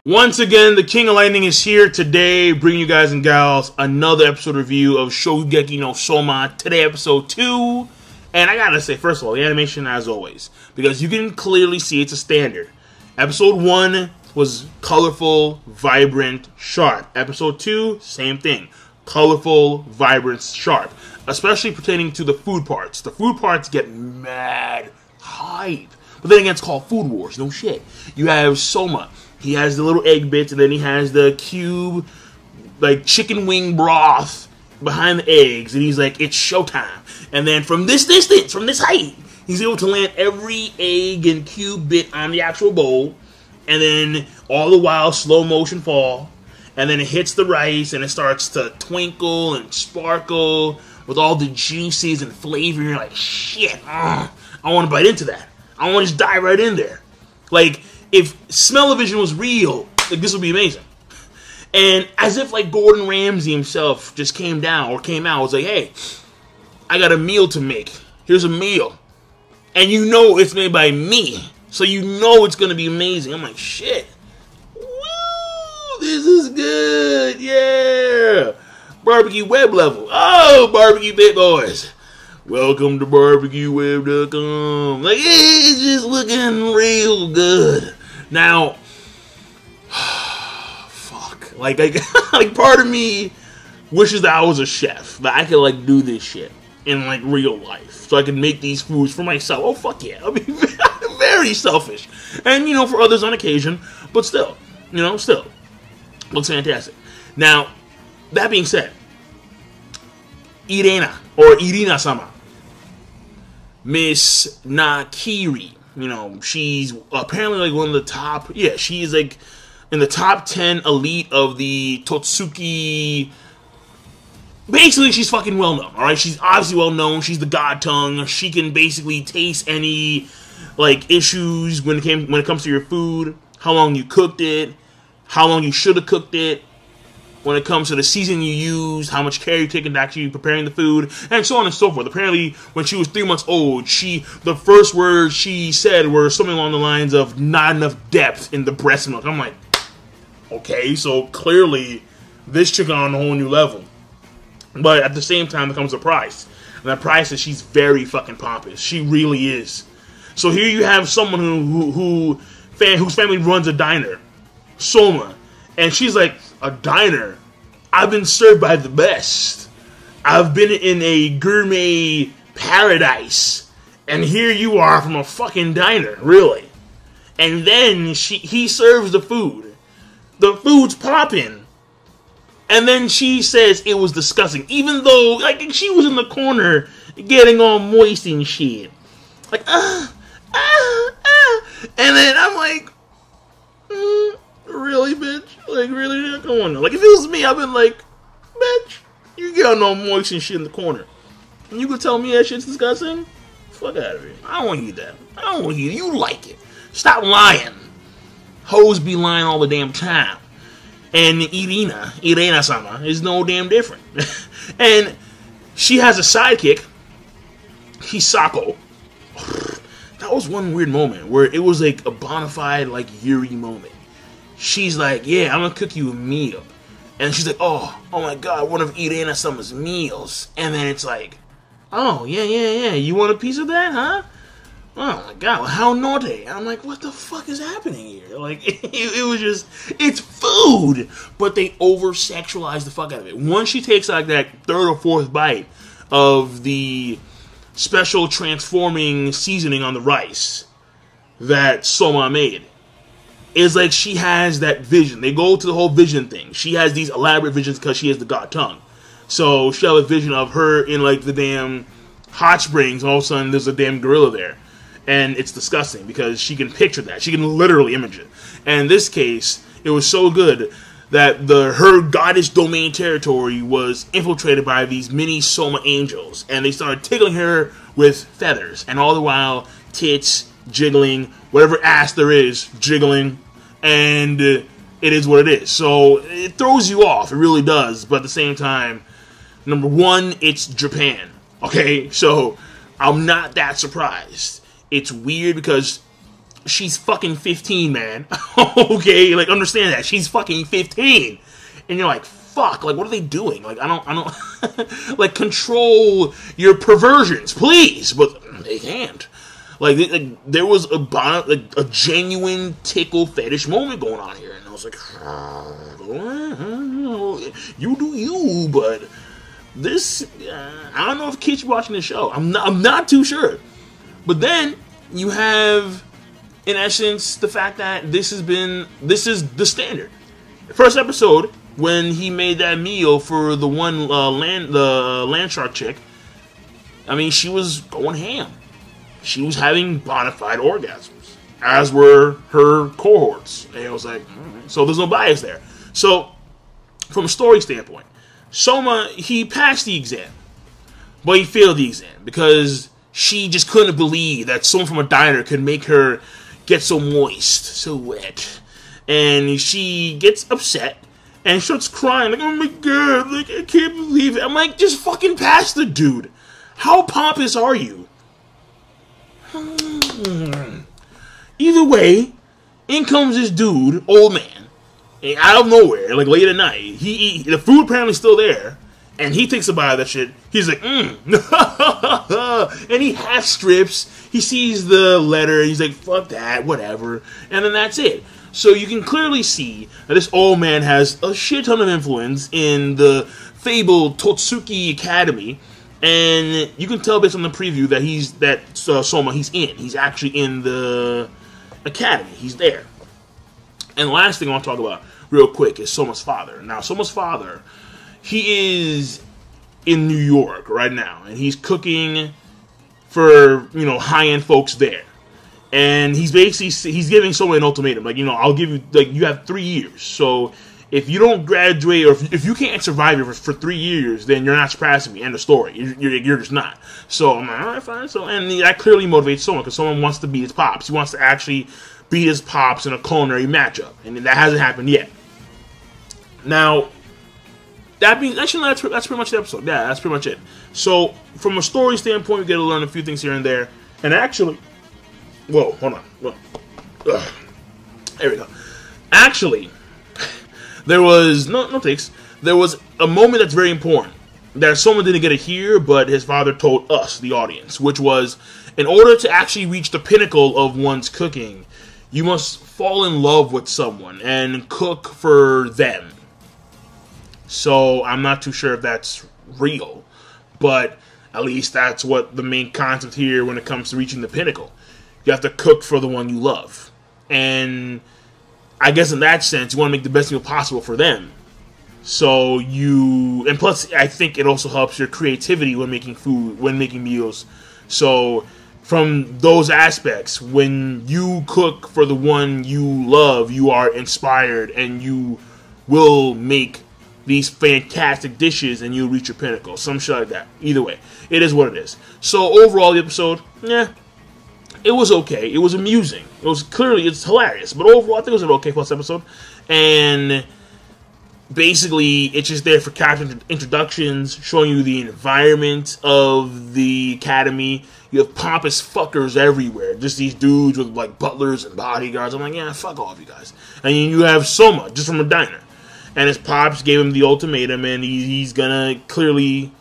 Once again, the King of Lightning is here today, bringing you guys and gals another episode review of Shokugeki no Soma. Today, episode 2. And I gotta say, first of all, the animation, as always, because you can clearly see it's a standard. Episode 1 was colorful, vibrant, sharp. Episode 2, same thing. Colorful, vibrant, sharp. Especially pertaining to the food parts. The food parts get mad hype. But then again, it's called Food Wars. No shit. You have Soma. He has the little egg bits, and then he has the cube, like, chicken wing broth behind the eggs, and he's like, it's showtime. And then from this distance, from this height, he's able to land every egg and cube bit on the actual bowl, and then all the while, slow motion fall, and then it hits the rice, and it starts to twinkle and sparkle with all the juices and flavor, and you're like, shit, I want to bite into that. I want to just dive right in there. Like, if smell-o-vision was real, like, this would be amazing. And as if, like, Gordon Ramsay himself just came out, was like, hey, I got a meal to make. Here's a meal. And you know it's made by me. So you know it's going to be amazing. I'm like, shit. Woo! This is good. Yeah. Barbecue web level. Oh, barbecue bit boys. Welcome to barbecueweb.com. Like, it's just looking real good. Now, fuck. Like part of me wishes that I was a chef, that I could, like, do this shit in, like, real life. So I can make these foods for myself. Oh, fuck yeah. I mean, very selfish. And, you know, for others on occasion, but still. You know, still. Looks fantastic. Now, that being said, Erina, or Erina-sama, Miss Nakiri, you know, she's apparently, like, one of the top, she's, like, in the top 10 elite of the Totsuki. Basically, she's fucking well-known, alright? She's obviously well-known, she's the god tongue, she can basically taste any, like, issues when it comes to your food, how long you cooked it, how long you should have cooked it, when it comes to the seasoning you use, how much care you take into actually preparing the food, and so on and so forth. Apparently, when she was 3 months old, the first words she said were something along the lines of, not enough depth in the breast milk. I'm like, okay, so clearly, this chick on a whole new level. But at the same time, there comes a price. And that price is she's very fucking pompous. She really is. So here you have someone whose family runs a diner, Soma, and she's like, a diner? I've been served by the best. I've been in a gourmet paradise. And here you are from a fucking diner, really. And then he serves the food. The food's popping. And then she says it was disgusting. Even though, like, she was in the corner getting all moist and shit. Like, And then I'm like, really, bitch? Like, really? Come on. Like, if it was me, I'd been like, bitch, you getting all moist and shit in the corner. And you could tell me that shit's disgusting? Fuck out of here. I don't want to eat that. I don't want to eat it. You like it. Stop lying. Hoes be lying all the damn time. And Erina-sama, is no damn different. And she has a sidekick, Hisako. That was one weird moment where it was like a bona fide, like, Yuri moment. She's like, yeah, I'm gonna cook you a meal. And she's like, oh my god, one of Erina-sama's meals. And then it's like, oh, yeah, you want a piece of that, huh? Oh my god, how naughty. I'm like, what the fuck is happening here? Like, it was just, it's food! But they over-sexualize the fuck out of it. Once she takes, like, that third or fourth bite of the special transforming seasoning on the rice that Soma made, it's like she has that vision. They go to the whole vision thing. She has these elaborate visions because she has the god tongue. So she has a vision of her in, like, the damn hot springs, and all of a sudden there's a damn gorilla there. And it's disgusting because she can picture that. She can literally image it. And in this case, it was so good that her goddess domain territory was infiltrated by these mini Soma angels. And they started tickling her with feathers. And all the while, tits, jiggling, whatever ass there is, jiggling. And it is what it is. So it throws you off. It really does. But at the same time, number one, it's Japan. Okay? So I'm not that surprised. It's weird because she's fucking 15, man. Okay, like, understand that. She's fucking 15. And you're like, fuck, like, what are they doing? Like, I don't, like, control your perversions, please. But they can't. Like, there was a genuine tickle fetish moment going on here. And I was like, you do you, but this, I don't know if kids are watching this show. I'm not too sure. But then you have, in essence, the fact that this is the standard. The first episode, when he made that meal for the one land shark chick, I mean, she was going ham. She was having bona fide orgasms, as were her cohorts. And I was like, so there's no bias there. So, from a story standpoint, Soma, he passed the exam, but he failed the exam because she just couldn't believe that someone from a diner could make her get so moist, so wet. And she gets upset and starts crying, like, oh my god, like, I can't believe it. I'm like, just fucking pass the dude. How pompous are you? Either way, in comes this dude, old man, out of nowhere, like late at night. The food apparently still there, and he takes a bite of that shit. He's like, and he half strips. He sees the letter, and he's like, fuck that, whatever. And then that's it. So you can clearly see that this old man has a shit ton of influence in the fabled Totsuki Academy. And you can tell based on the preview that Soma, he's actually in the academy. He's there. And the last thing I want to talk about real quick is Soma's father. Now, Soma's father, he is in New York right now, and he's cooking for, high-end folks there. And he's giving Soma an ultimatum, like, I'll give you, like, you have 3 years. So if you don't graduate, or if you can't survive it for 3 years, then you're not surpassing me. End of story. You're just not. So I'm like, all right, fine. So, and that clearly motivates Soma, because someone wants to beat his pops. He wants to actually beat his pops in a culinary matchup, and that hasn't happened yet. Now, that's pretty much the episode. Yeah, that's pretty much it. So from a story standpoint, we get to learn a few things here and there. And actually, whoa, hold on. There we go. Actually, there was no takes. There was a moment that's very important that someone didn't get to hear, but his father told us, the audience, which was, in order to actually reach the pinnacle of one's cooking, you must fall in love with someone and cook for them. So I'm not too sure if that's real, but at least that's what the main concept here when it comes to reaching the pinnacle. You have to cook for the one you love. And I guess in that sense, you want to make the best meal possible for them. So and plus, I think it also helps your creativity when making food, when making meals. So from those aspects, when you cook for the one you love, you are inspired and you will make these fantastic dishes and you'll reach your pinnacle. Some shit like that. Either way, it is what it is. So overall, the episode, it was okay. It was amusing. It's hilarious. But overall, I think it was an okay plus episode. And basically, it's just there for character introductions, showing you the environment of the academy. You have pompous fuckers everywhere. Just these dudes with, like, butlers and bodyguards. I'm like, yeah, fuck all of you guys. And you have Soma, just from a diner. And his pops gave him the ultimatum, and he's gonna clearly...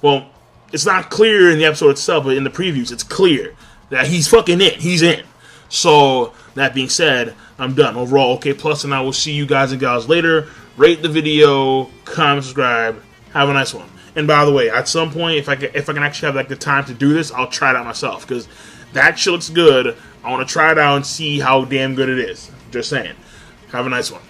Well, it's not clear in the episode itself, but in the previews, it's clear that he's fucking in. He's in. So, that being said, I'm done. Overall, okay plus, and I will see you guys and gals later. Rate the video, comment, subscribe. Have a nice one. And by the way, at some point, if I can actually have, like, the time to do this, I'll try it out myself, because that shit looks good. I want to try it out and see how damn good it is. Just saying. Have a nice one.